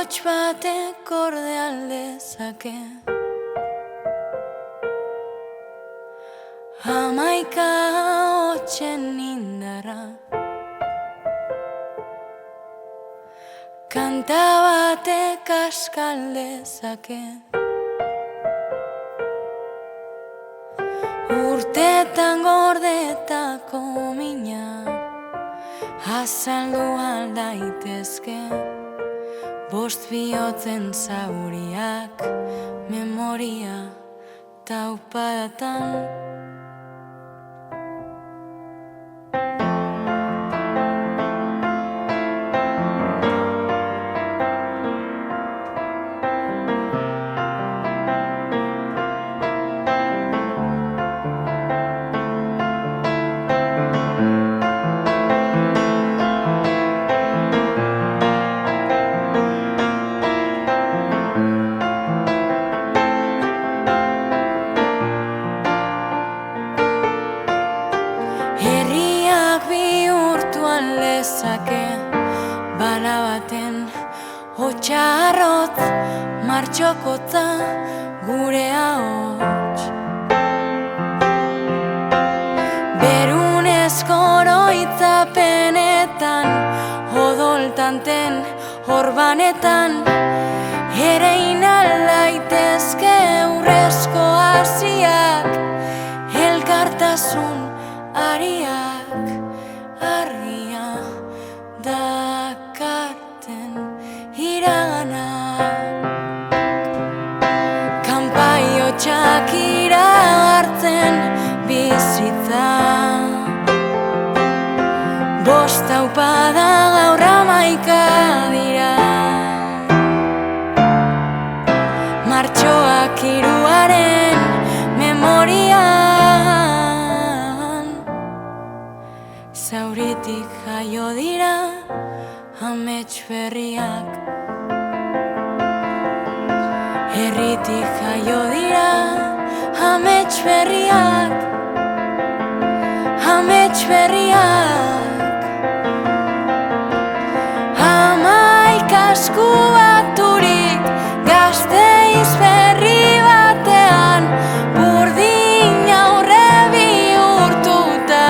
Hots batek orde aldezake. 11 hotsen indarra. Kanta batek askaldezake. Urtetan gordetako mina azaldu aldaitezke. Bost bihotzen zauriak memoria taupadatan. Lezake bala baten hotxarrot martxokotza gure ahots. Berunezko oroitzapenetan odoltanten orbanetan erein alaitezke urrezko hasiak elkartasun ariak argia dakarten iranak. Kanpaio txakira hartzen bizitza. Bost taupada gaur 11 dira. Martxoak 3-aren memorian. Zauritik jaio dira amets berriak. Herritik jaio dira amets berriak. Amets berriak. 11 esku baturik Gasteiz berri batean burdin aurre bihurtuta.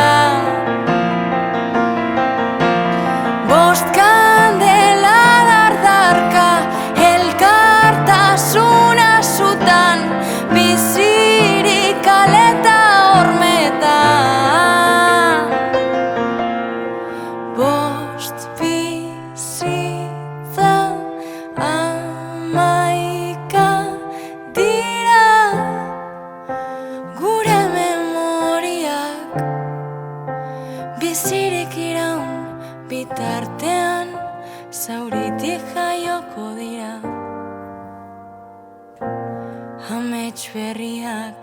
Bost kandela dardarka elkartasuna zutan bizirik aleta hormetan. Bost bizitza 11 dira gure memoriak bizirik iraun bitartean zauritik jaioko dira amets berriak.